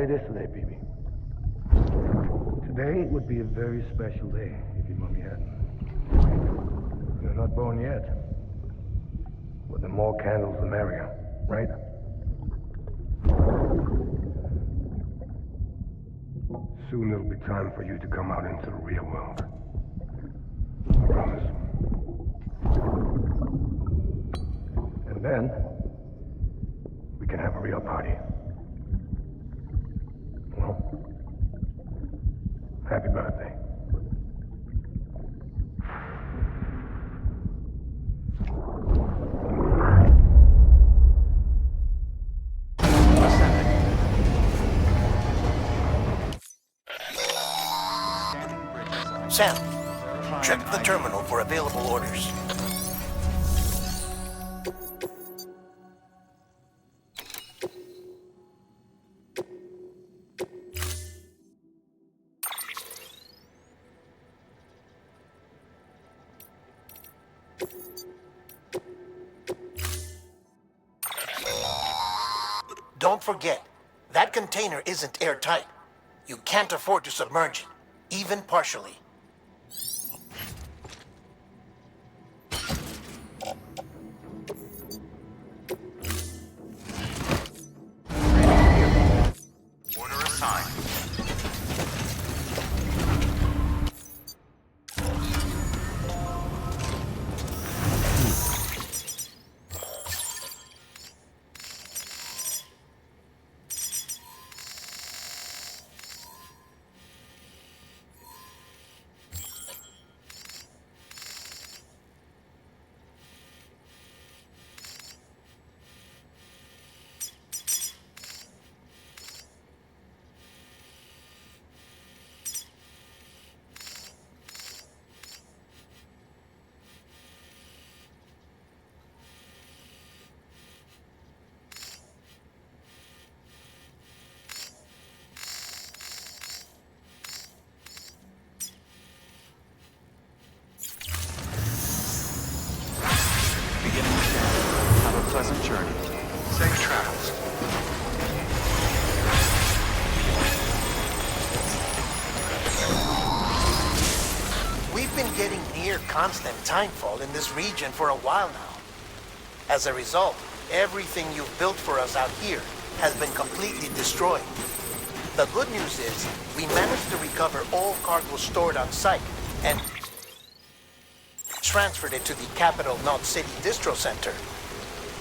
say this today, Bibi. Today would be a very special day if your mommy hadn't. You're not born yet. But the more candles, the merrier, right? Soon it'll be time for you to come out into the real world. I promise. And then, we can have a real party. Well, happy birthday. Sam, check the terminal for available orders. Don't forget, that container isn't airtight. You can't afford to submerge it, even partially. Order assigned. Have a pleasant journey. Safe travels. We've been getting near constant timefall in this region for a while now. As a result, everything you've built for us out here has been completely destroyed. The good news is, we managed to recover all cargo stored on site and transferred it to the Capital Knot City Distro Center.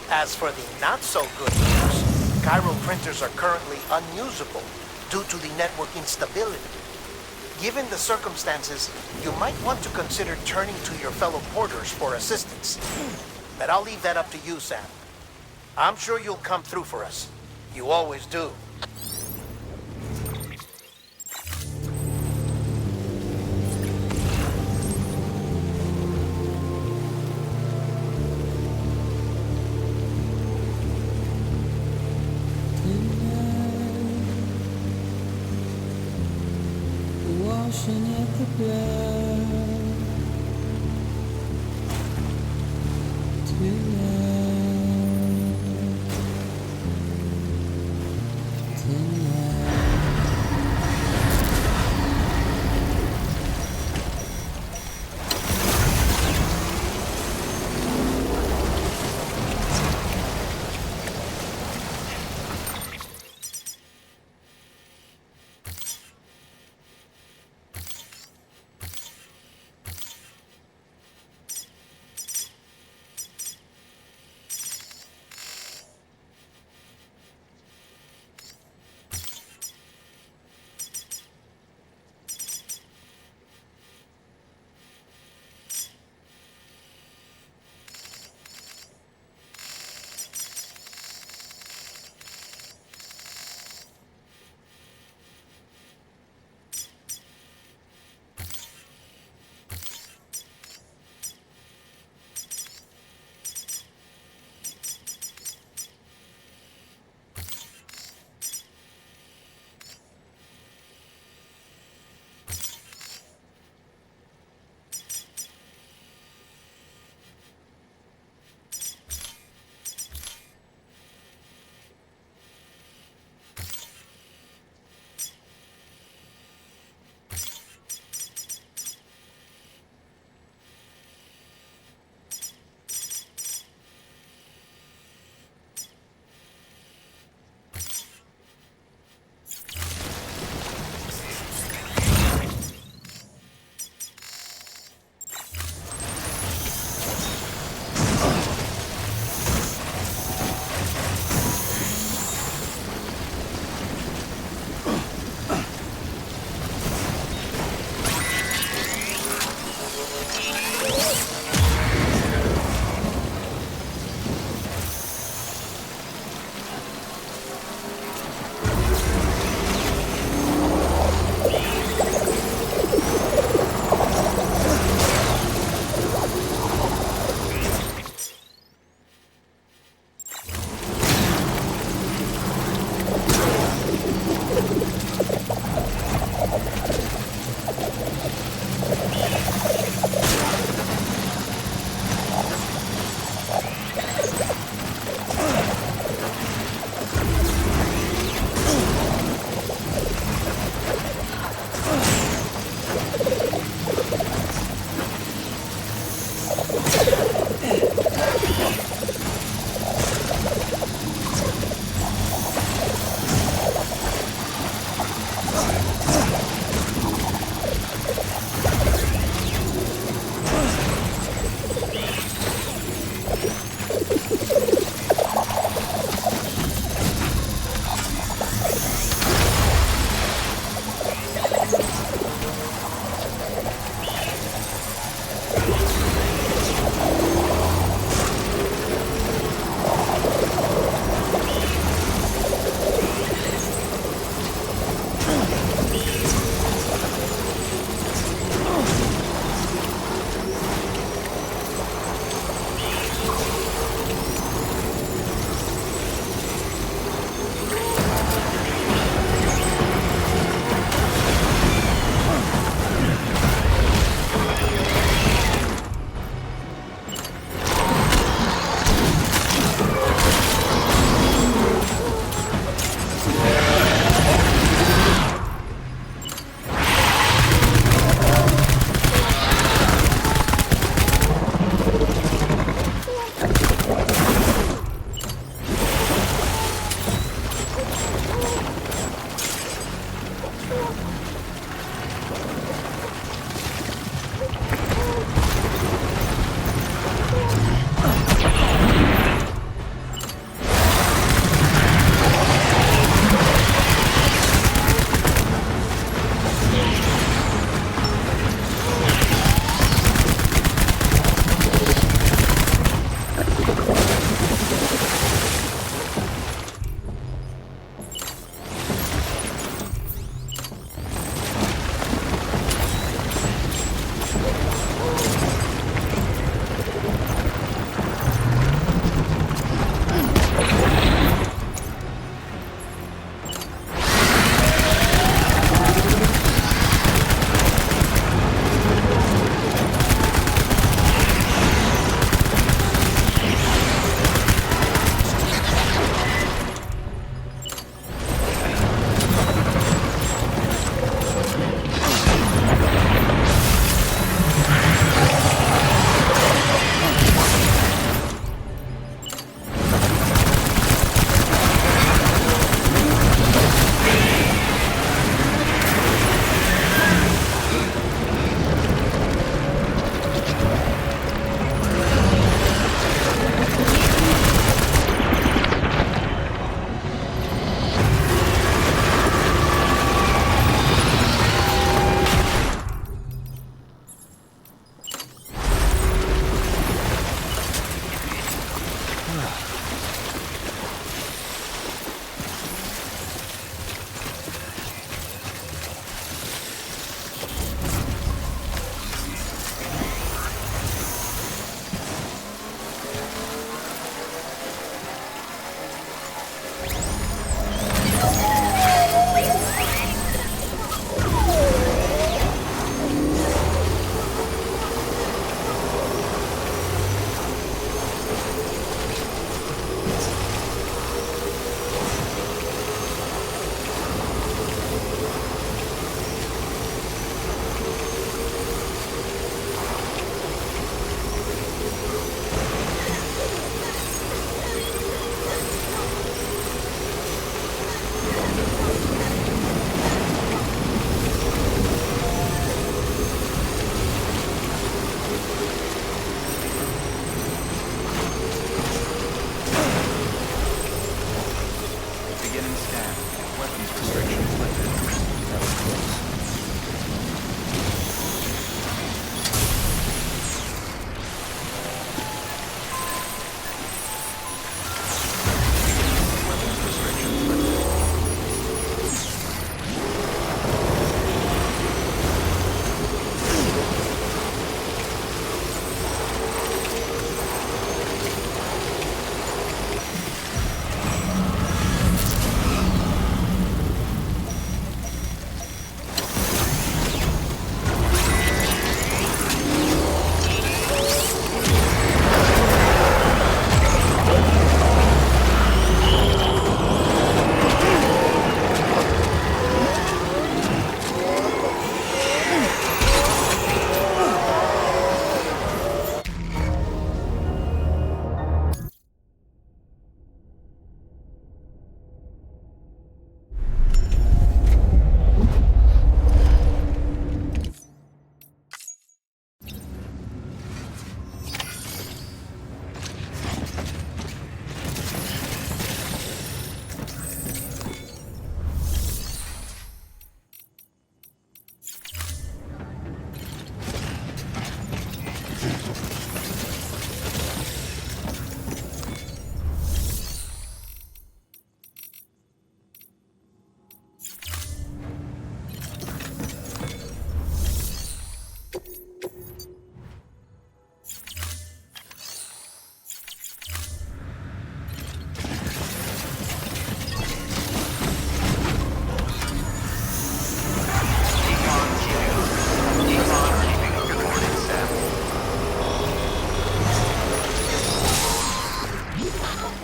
As for the not-so-good news, Cairo printers are currently unusable due to the network instability. Given the circumstances, you might want to consider turning to your fellow porters for assistance. But I'll leave that up to you, Sam. I'm sure you'll come through for us. You always do. Washing at the blood tonight.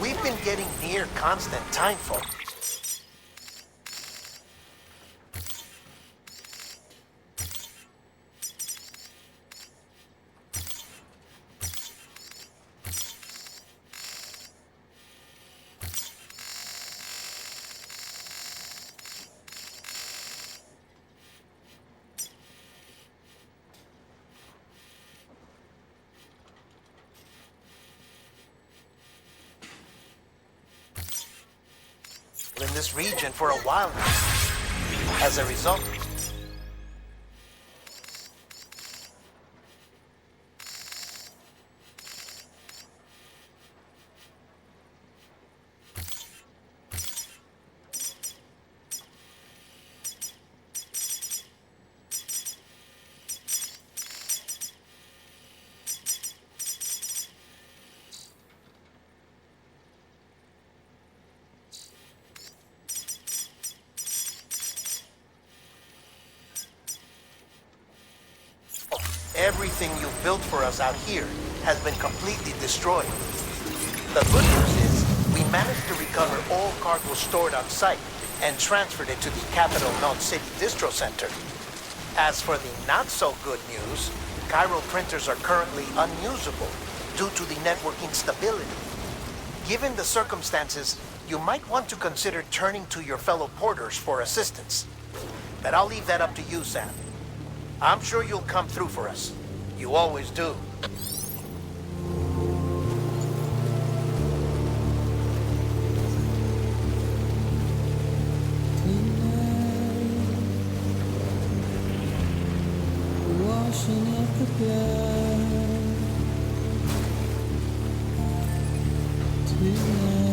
We've been getting near constant time fall. In this region for a while now. As a result, everything you built for us out here has been completely destroyed. The good news is we managed to recover all cargo stored on site and transferred it to the Capital Knot City Distro Center. As for the not-so-good news, Cairo printers are currently unusable due to the network instability. Given the circumstances, you might want to consider turning to your fellow porters for assistance. But I'll leave that up to you, Sam. I'm sure you'll come through for us. You always do. Washing at the blood tonight.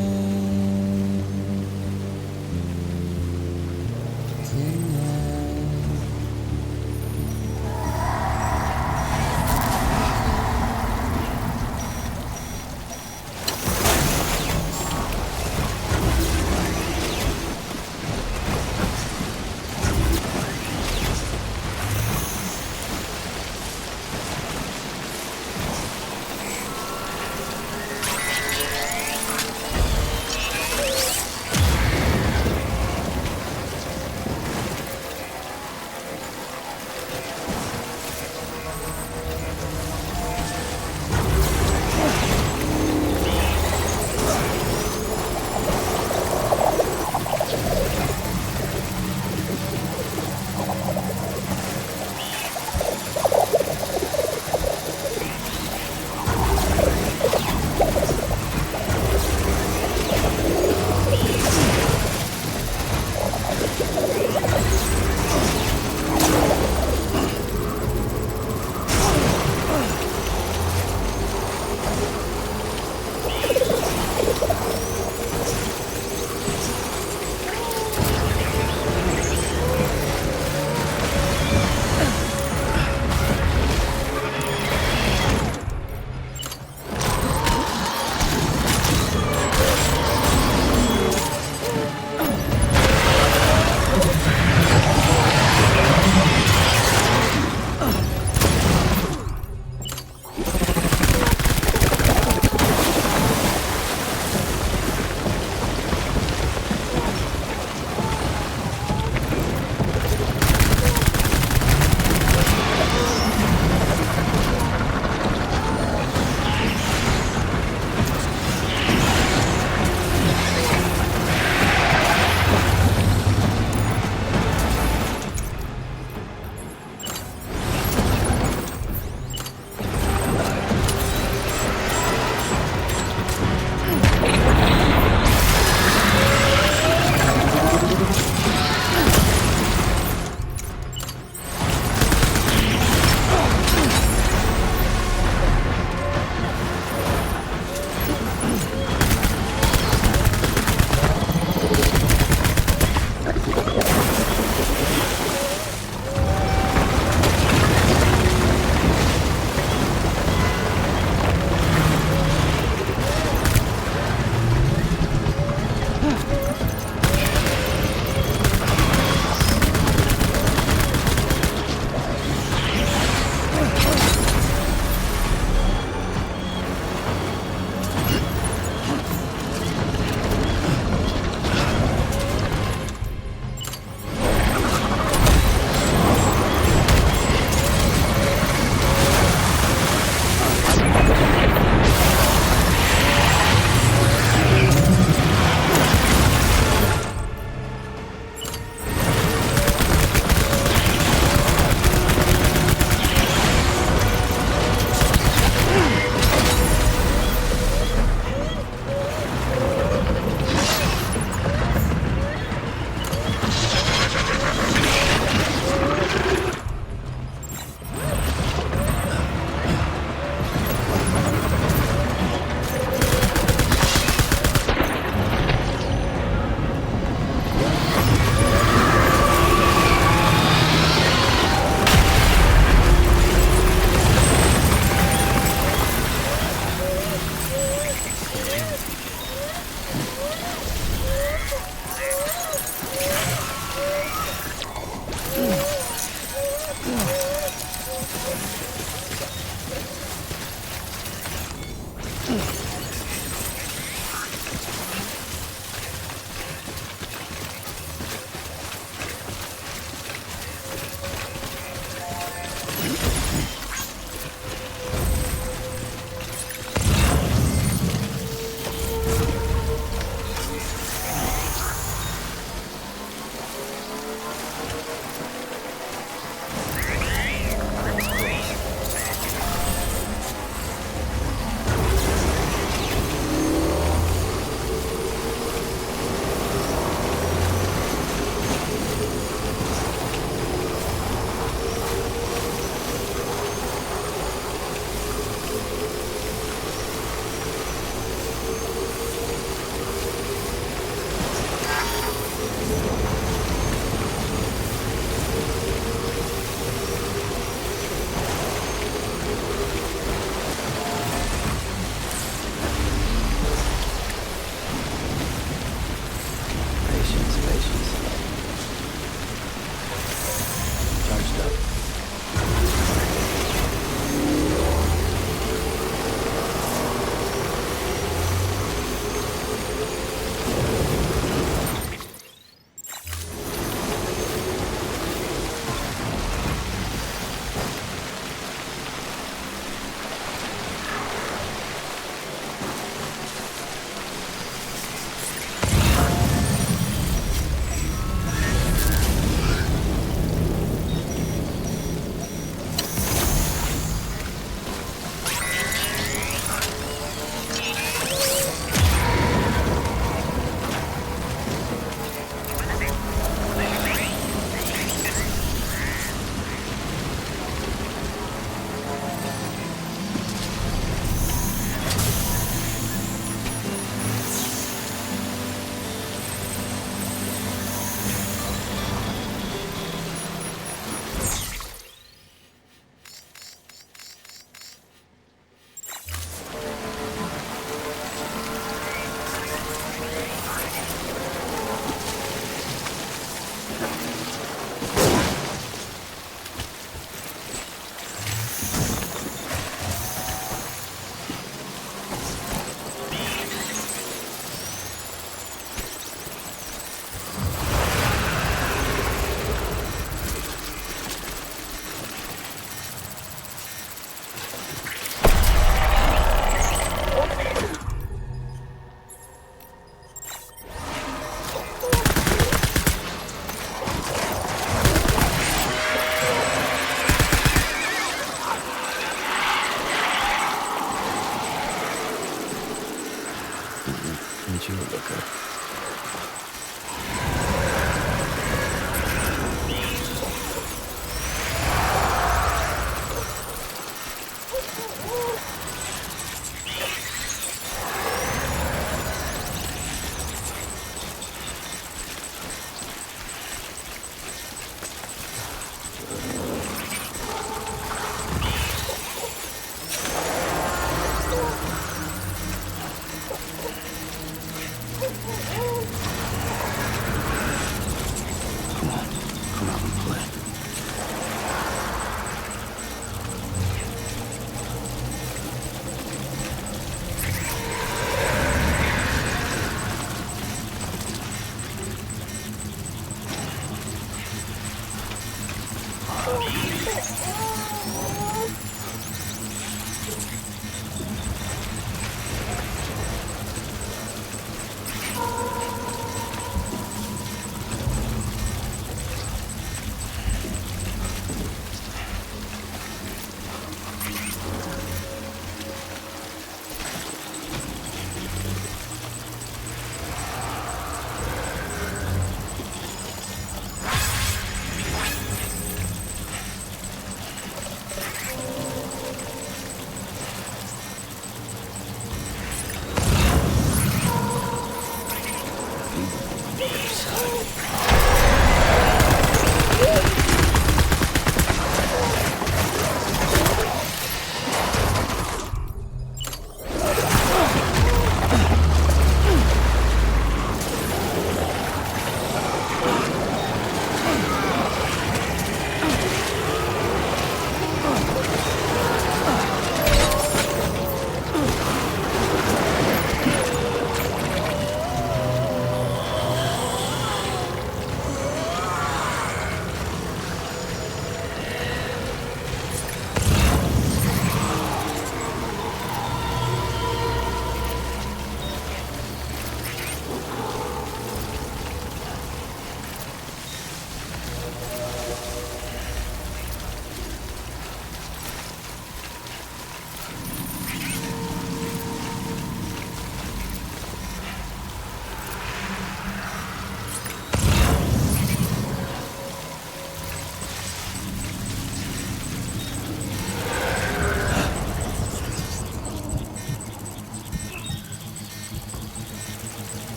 you a looker.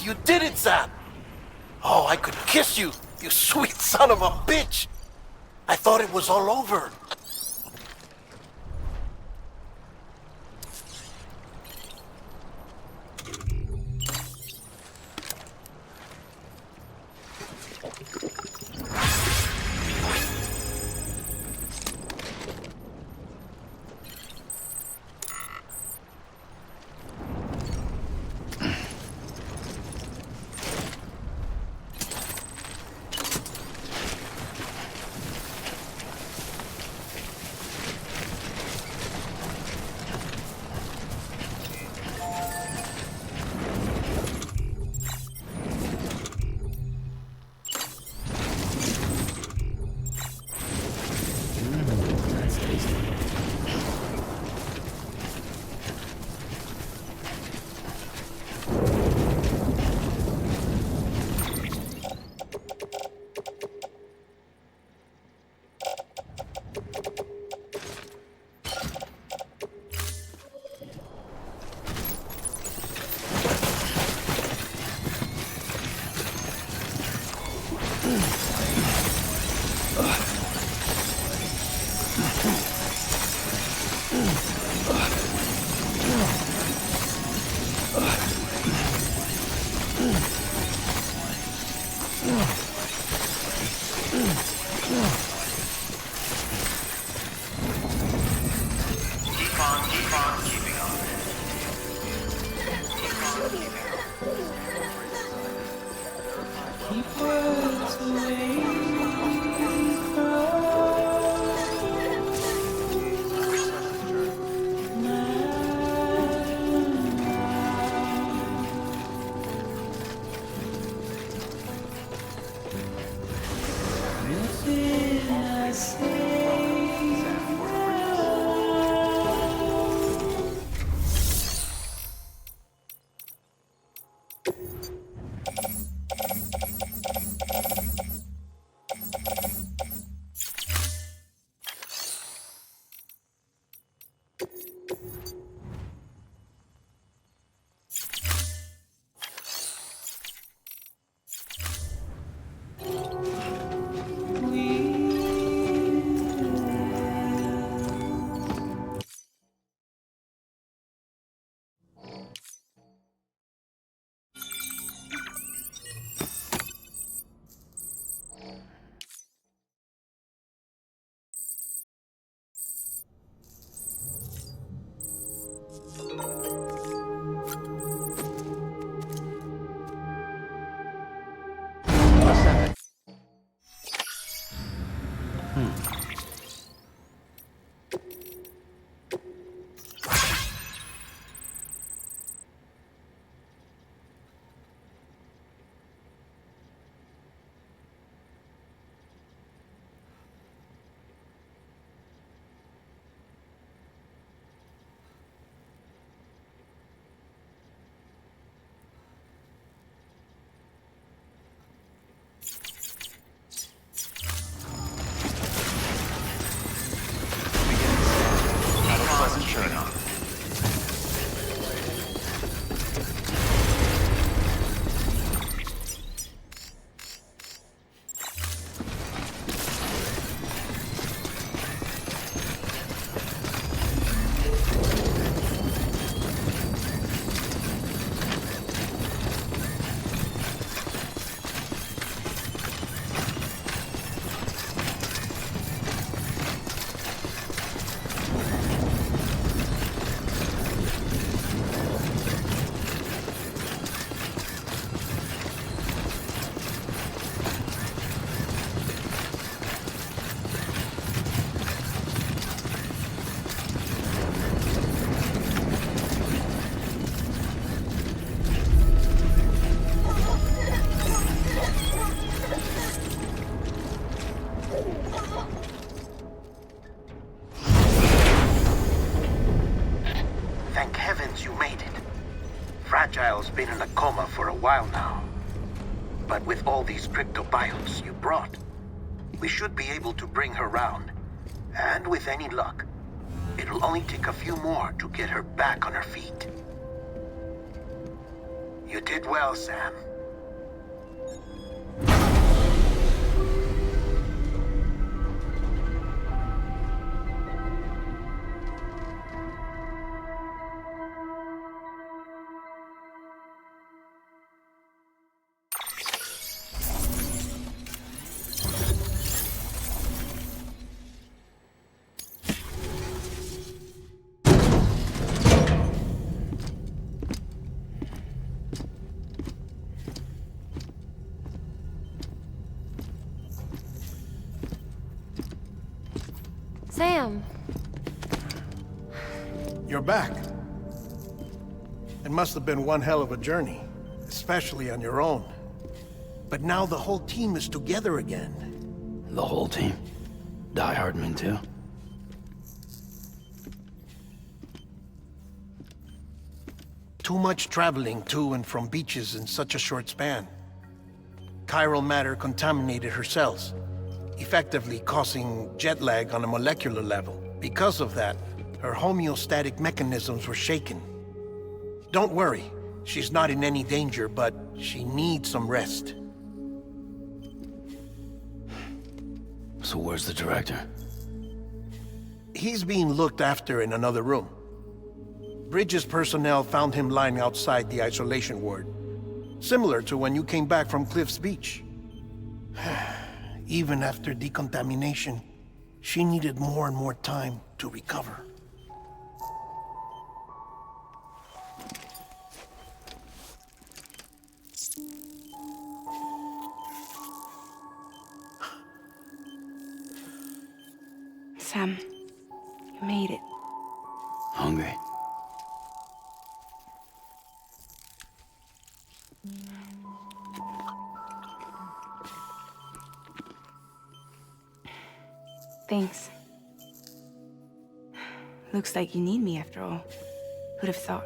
You did it, Zap! Oh, I could kiss you, you sweet son of a bitch! I thought it was all over. Keep on keeping on. Keep us away nothing I say. Thank heavens you made it. Fragile's been in a coma for a while now. But with all these cryptobiotes you brought, we should be able to bring her round. And with any luck, it'll only take a few more to get her back on her feet. You did well, Sam. Sam, You're back. It must have been one hell of a journey, especially on your own. But now the whole team is together again. The whole team? Diehardman too? Too much traveling to and from beaches in such a short span. Chiral matter contaminated her cells, effectively causing jet lag on a molecular level. Because of that, her homeostatic mechanisms were shaken. Don't worry, she's not in any danger, but she needs some rest. So where's the director? He's being looked after in another room. Bridges personnel found him lying outside the isolation ward, similar to when you came back from Cliff's Beach. Even after decontamination, she needed more and more time to recover. Sam, you made it. Hungry? Thanks. Looks like you need me after all. Who'd have thought?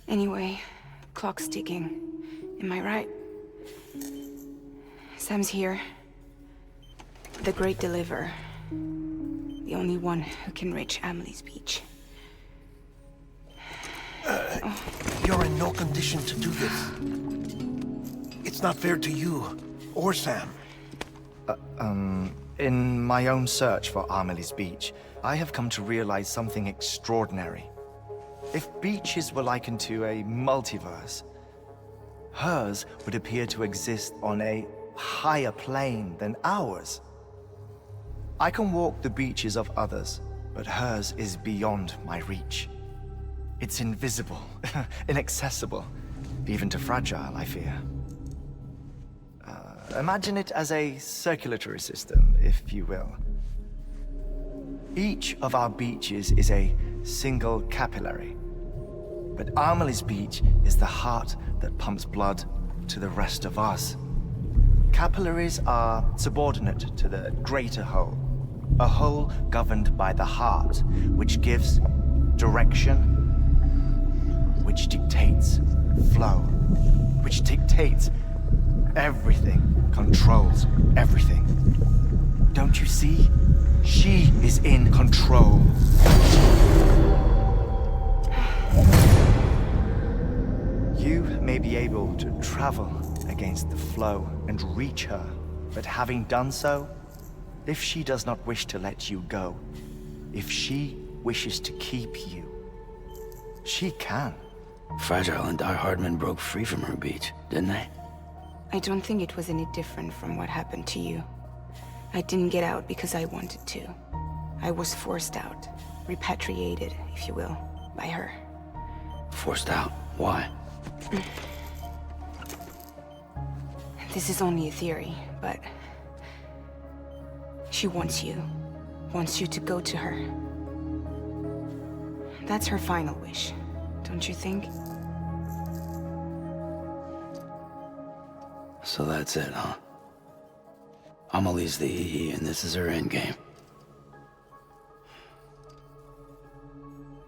Anyway, clock's ticking. Am I right? Sam's here. The Great Deliverer. The only one who can reach Amelie's Beach. You're in no condition to do this. It's not fair to you or Sam. In my own search for Amelie's Beach, I have come to realize something extraordinary. If beaches were likened to a multiverse, hers would appear to exist on a higher plane than ours. I can walk the beaches of others, but hers is beyond my reach. It's invisible, inaccessible, even to fragile, I fear. Imagine it as a circulatory system, if you will. Each of our beaches is a single capillary. But Amelie's Beach is the heart that pumps blood to the rest of us. Capillaries are subordinate to the greater whole. A whole governed by the heart, which gives direction, which dictates flow, which dictates everything, controls everything. Don't you see? She is in control. You may be able to travel against the flow and reach her, but having done so, if she does not wish to let you go, if she wishes to keep you, she can. Fragile and Diehardman broke free from her beach, didn't they? I don't think it was any different from what happened to you. I didn't get out because I wanted to. I was forced out, repatriated, if you will, by her. Forced out? Why? This is only a theory, but she wants you to go to her. That's her final wish, don't you think? So that's it, huh? Amelie's the EE, and this is her endgame.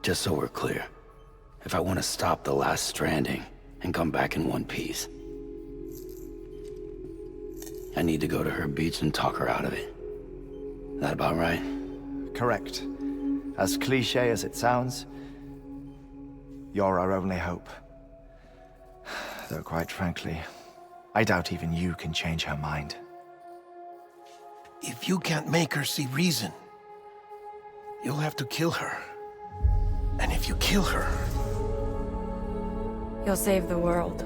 Just so we're clear, if I want to stop the last Stranding and come back in one piece. I need to go to her beach and talk her out of it. That about right? Correct. As cliche as it sounds, you're our only hope. Though quite frankly, I doubt even you can change her mind. If you can't make her see reason, you'll have to kill her. And if you kill her, You'll save the world,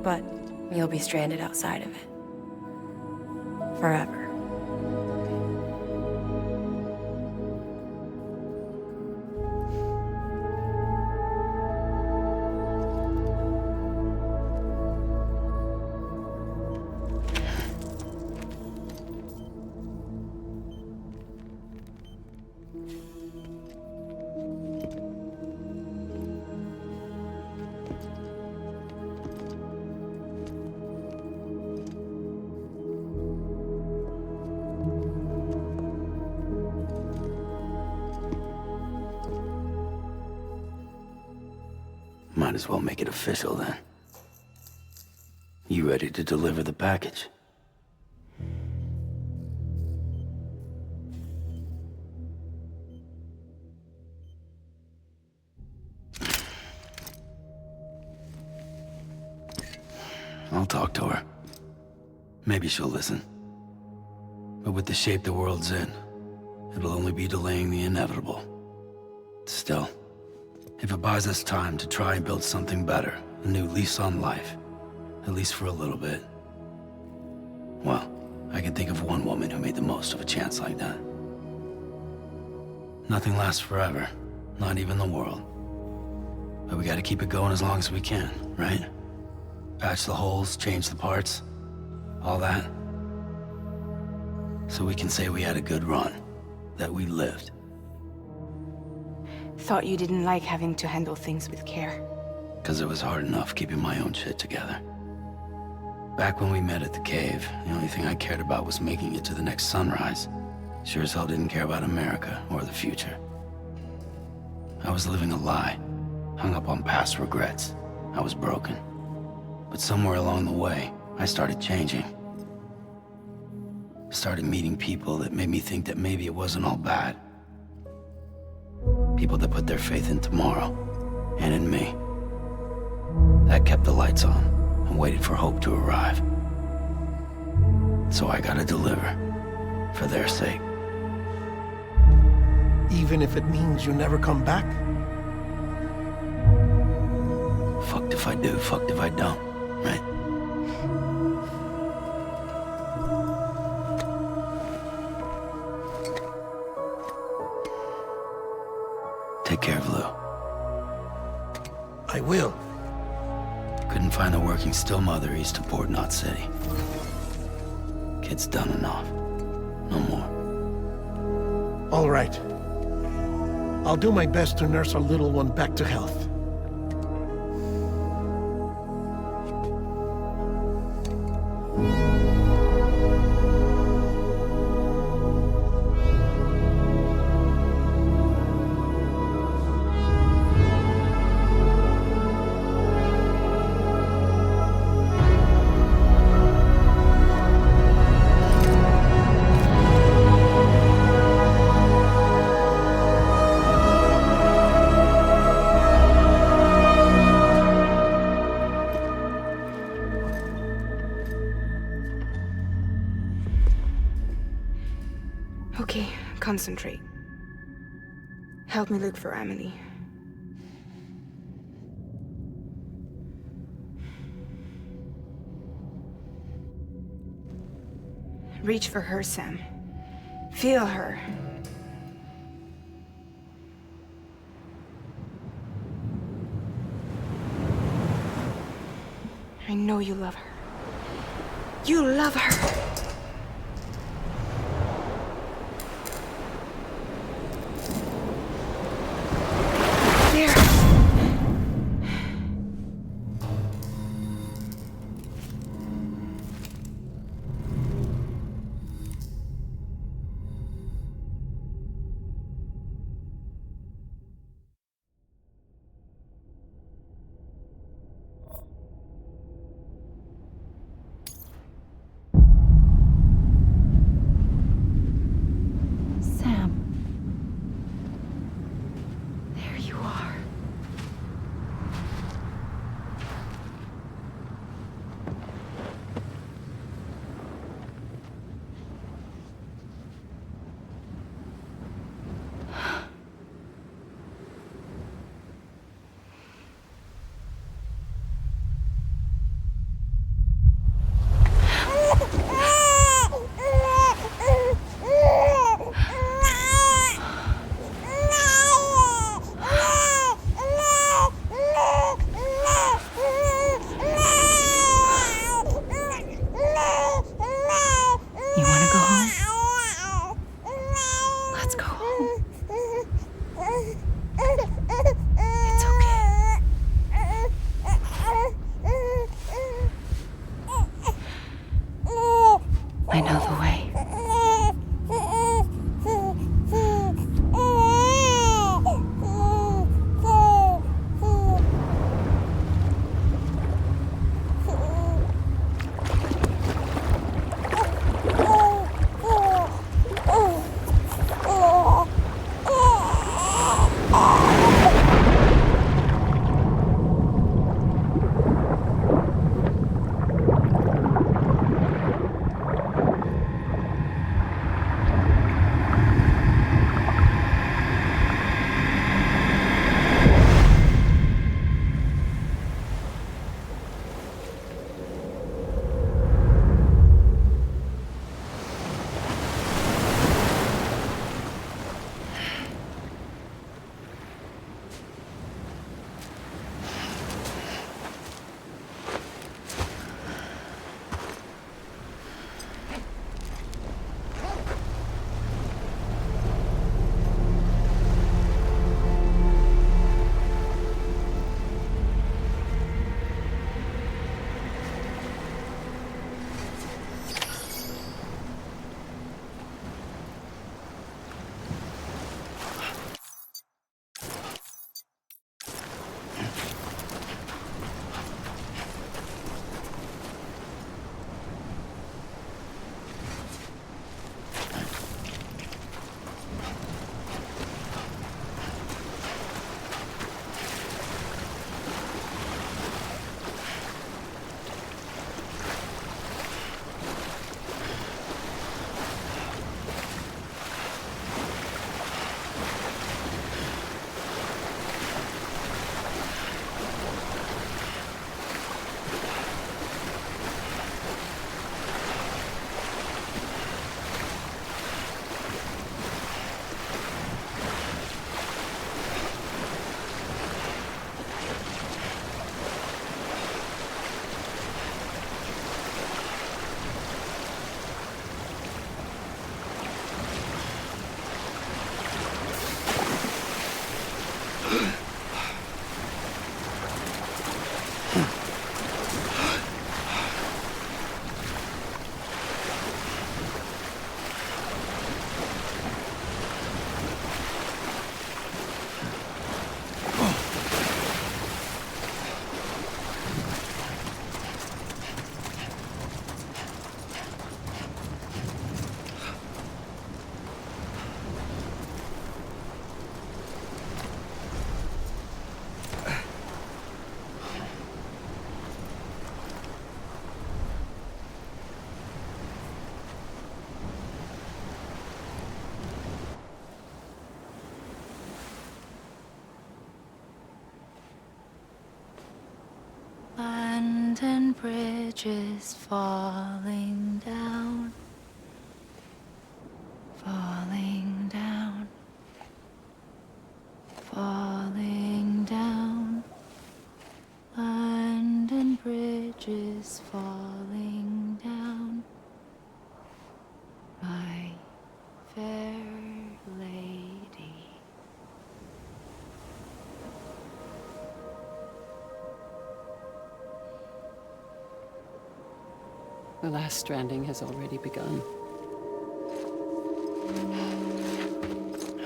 but you'll be stranded outside of it. Forever. Might as well make it official then. You ready to deliver the package? I'll talk to her. Maybe she'll listen. But with the shape the world's in, it'll only be delaying the inevitable. Still, if it buys us time to try and build something better, a new lease on life, at least for a little bit, well, I can think of one woman who made the most of a chance like that. Nothing lasts forever, not even the world. But we gotta keep it going as long as we can, right? Patch the holes, change the parts, all that. So we can say we had a good run, that we lived. Thought you didn't like having to handle things with care. 'Cause it was hard enough keeping my own shit together. Back when we met at the cave, the only thing I cared about was making it to the next sunrise. Sure as hell didn't care about America or the future. I was living a lie, hung up on past regrets. I was broken. But somewhere along the way, I started changing. Started meeting people that made me think that maybe it wasn't all bad. People that put their faith in tomorrow, and in me. That kept the lights on, and waited for hope to arrive. So I gotta deliver, for their sake. even if it means you never come back? Fucked if I do, fucked if I don't, right? Take care of Lou. I will. Couldn't find a working still mother east of Port Knot City. Kid's done enough. No more. All right. I'll do my best to nurse our little one back to health. Okay, concentrate. Help me look for Emily. Reach for her, Sam. Feel her. I know you love her. You love her! I know the way. London Bridge is falling down, falling down, falling down. London Bridge is falling down, my fair lady. The last stranding has already begun.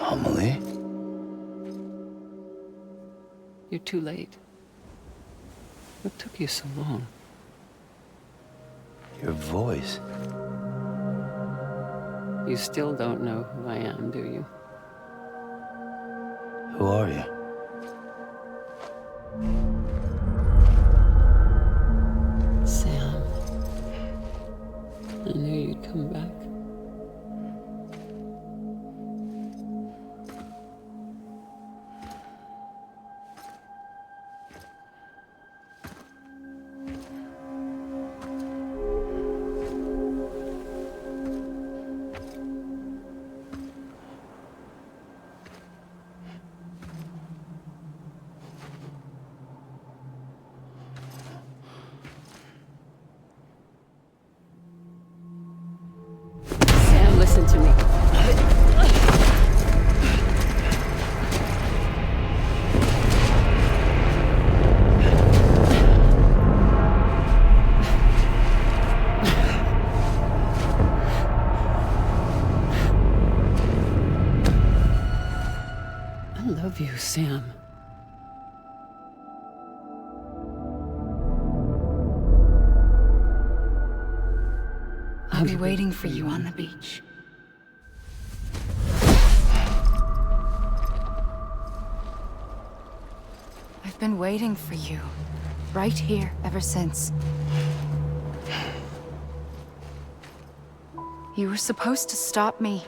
Amelie? You're too late. What took you so long? Your voice. You still don't know who I am, do you? Who are you? Sam. I knew you'd come back. love you, Sam. I'll be waiting for you on the beach. I've been waiting for you, right here, ever since. You were supposed to stop me.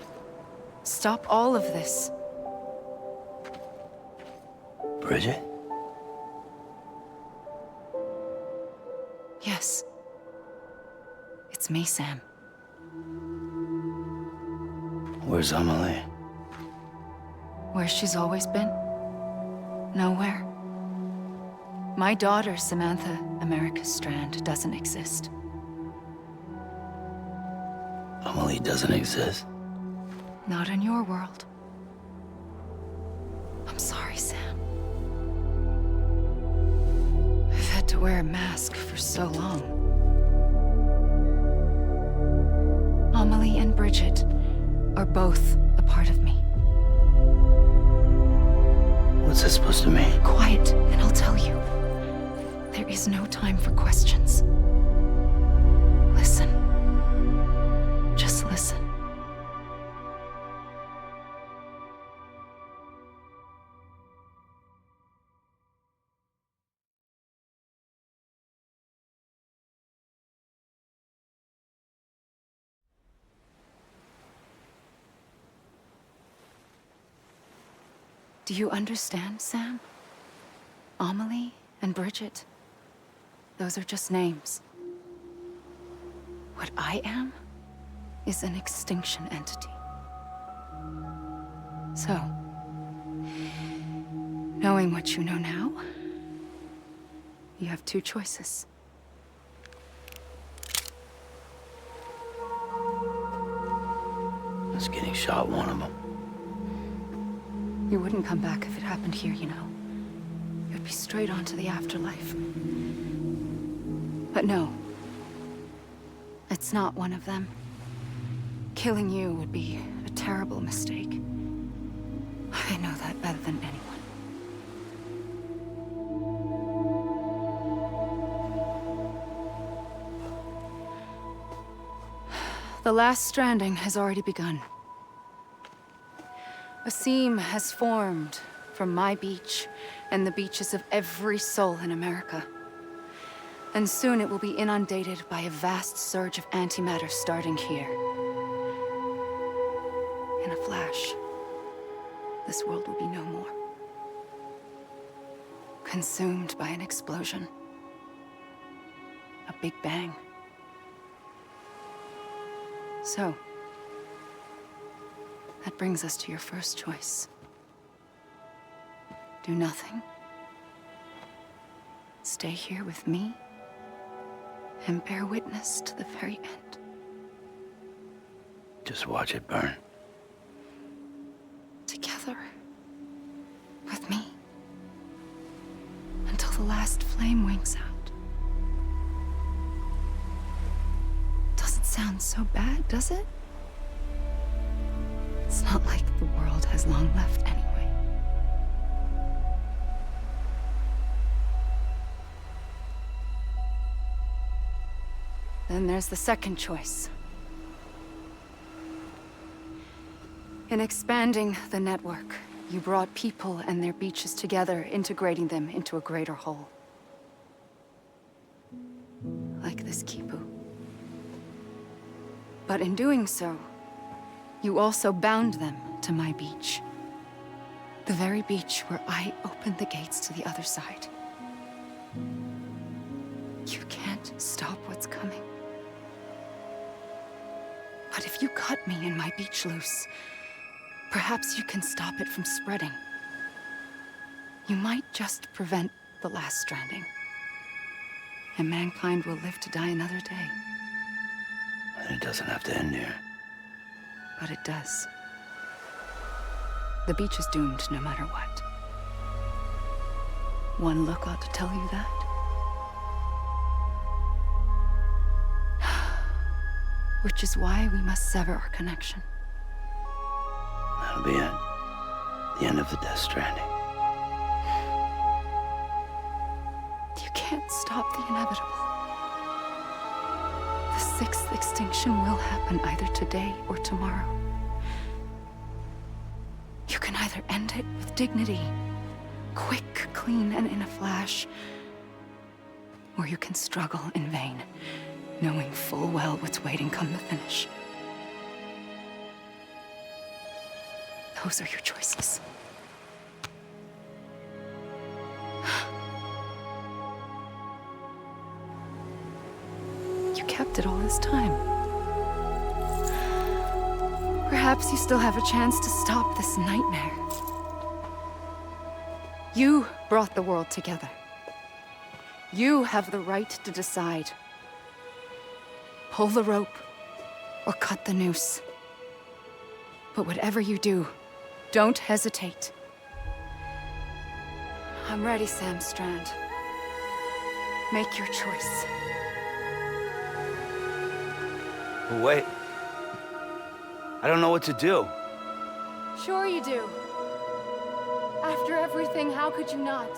Stop all of this. Bridget? Yes. It's me, Sam. Where's Amelie? Where she's always been. Nowhere. My daughter, Samantha America Strand, doesn't exist. Amelie doesn't exist? Not in your world. I'm sorry, Sam. I've had to wear a mask for so long. Amelie and Bridget are both a part of me. What's that supposed to mean? Quiet, and I'll tell you. There is no time for questions. Listen. Just listen. Do you understand, Sam? Amelie and Bridget, those are just names. What I am is an extinction entity. So, knowing what you know now, you have two choices. Is getting shot one of them? You wouldn't come back if it happened here, you know. You'd be straight on to the afterlife. But no. It's not one of them. Killing you would be a terrible mistake. I know that better than anyone. The last stranding has already begun. A seam has formed from my beach and the beaches of every soul in America. And soon it will be inundated by a vast surge of antimatter starting here. In a flash, this world will be no more. Consumed by an explosion. A big bang. So, that brings us to your first choice. Do nothing. Stay here with me and bear witness to the very end. Just watch it burn. Together. With me. Until the last flame winks out. Doesn't sound so bad, does it? It's not like the world has long left anyway. Then there's the second choice. In expanding the network, you brought people and their beaches together, integrating them into a greater whole. Like this Kipu. But in doing so, you also bound them to my beach. The very beach where I opened the gates to the other side. You can't stop what's coming. But if you cut me and my beach loose, perhaps you can stop it from spreading. You might just prevent the last stranding. And mankind will live to die another day. And it doesn't have to end here. But it does. The beach is doomed no matter what. One look ought to tell you that. Which is why we must sever our connection. That'll be it. The end of the Death Stranding. can't stop the inevitable. The sixth extinction will happen either today or tomorrow. You can either end it with dignity, quick, clean, and in a flash, or you can struggle in vain, knowing full well what's waiting come the finish. Those are your choices. You kept it all this time. Perhaps you still have a chance to stop this nightmare. You brought the world together. You have the right to decide. Pull the rope or cut the noose. But whatever you do, don't hesitate. I'm ready, Sam Strand. Make your choice. Wait. I don't know what to do. Sure you do. After everything, how could you not?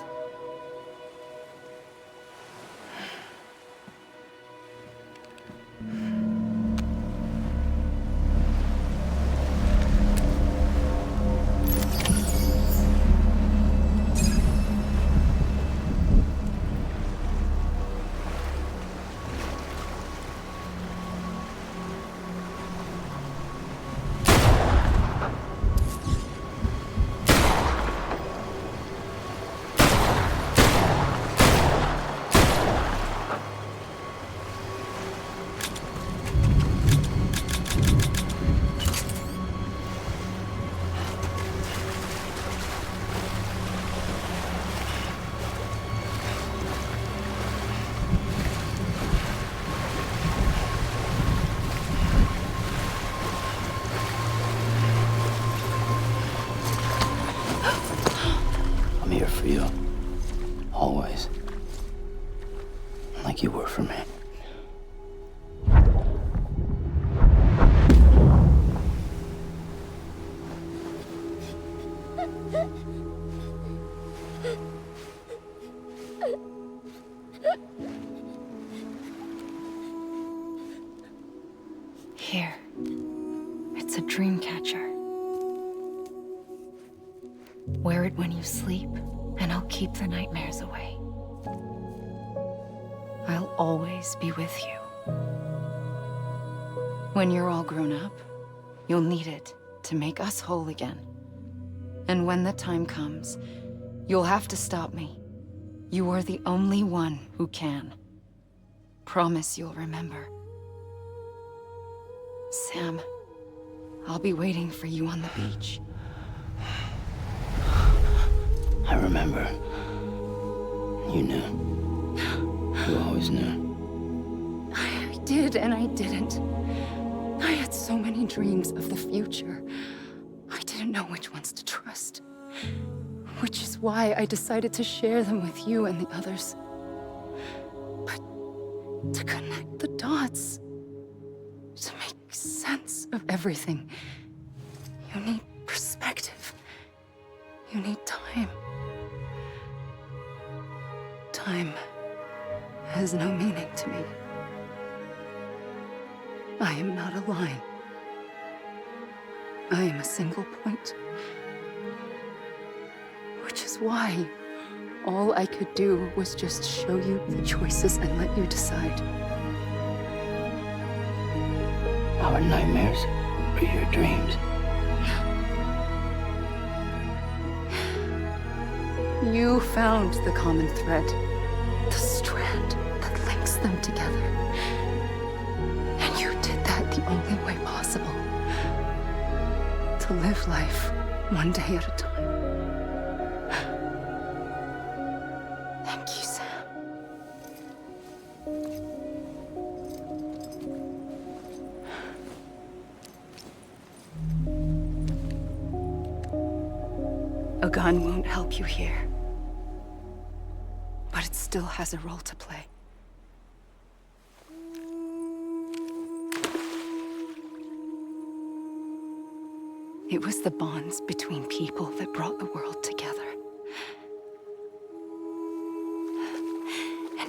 I'm here for you. Always. Like you were for me. Here. It's a dream catcher. Wear it when you sleep, and I'll keep the nightmares away. I'll always be with you. When you're all grown up, you'll need it to make us whole again. And when the time comes, you'll have to stop me. You are the only one who can. Promise you'll remember. Sam, I'll be waiting for you on the beach. I remember. You knew. You always knew. I did and I didn't. I had so many dreams of the future. I didn't know which ones to trust. Which is why I decided to share them with you and the others. But to connect the dots, to make sense of everything, you need perspective. You need time. Time has no meaning to me. I am not a line. I am a single point. Which is why all I could do was just show you the choices and let you decide. Our nightmares are your dreams. You found the common thread, the strand that links them together. And you did that the only way possible. To live life one day at a time. Thank you, Sam. A gun won't help you here. But it still has a role to play. It was the bonds between people that brought the world together. And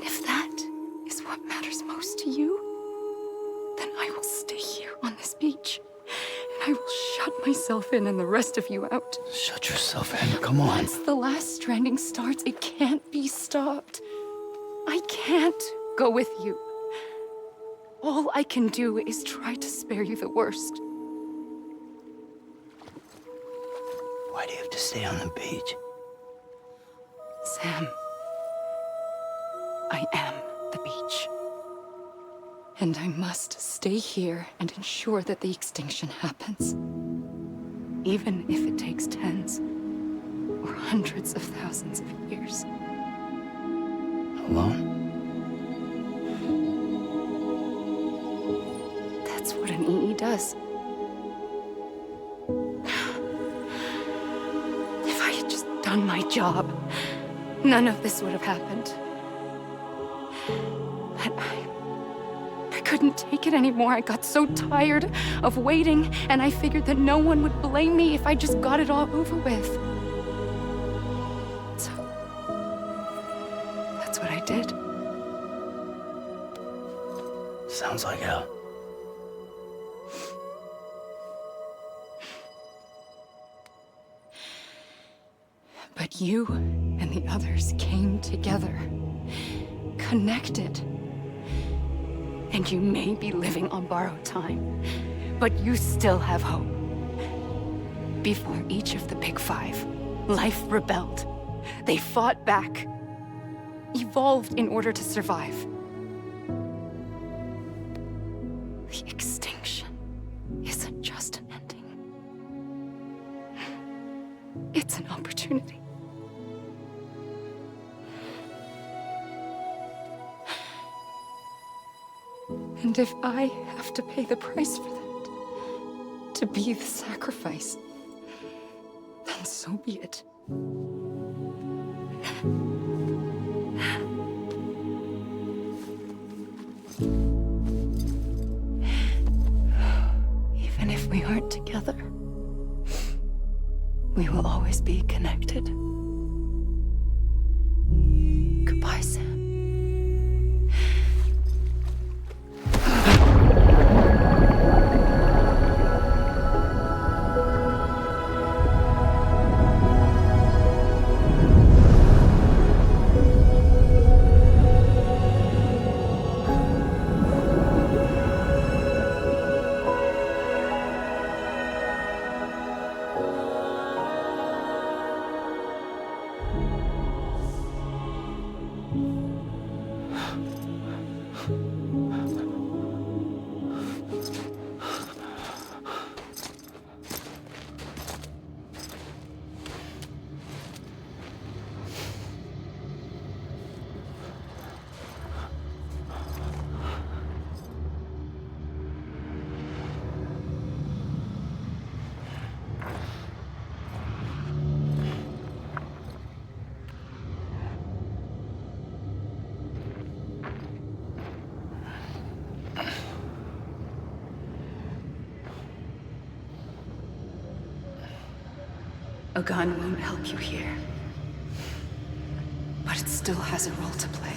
myself in and the rest of you out. Shut yourself in. Come on. Once the last stranding starts, it can't be stopped. I can't go with you. All I can do is try to spare you the worst. Why do you have to stay on the beach? Sam, I am the beach. And I must stay here and ensure that the extinction happens. Even if it takes tens or hundreds of thousands of years. Alone? That's what an EE does. If I had just done my job, none of this would have happened. But I couldn't take it anymore. I got so tired of waiting, and I figured that no one would blame me if I just got it all over with. So, that's what I did. Sounds like hell. But you and the others came together, connected. And you may be living on borrowed time, but you still have hope. Before each of the Big Five, life rebelled. They fought back, evolved in order to survive. The extinction isn't just an ending. It's an opportunity. And if I have to pay the price for that, to be the sacrifice, then so be it. Even if we aren't together, we will always be connected. Goodbye, Sam. A gun won't help you here, but it still has a role to play.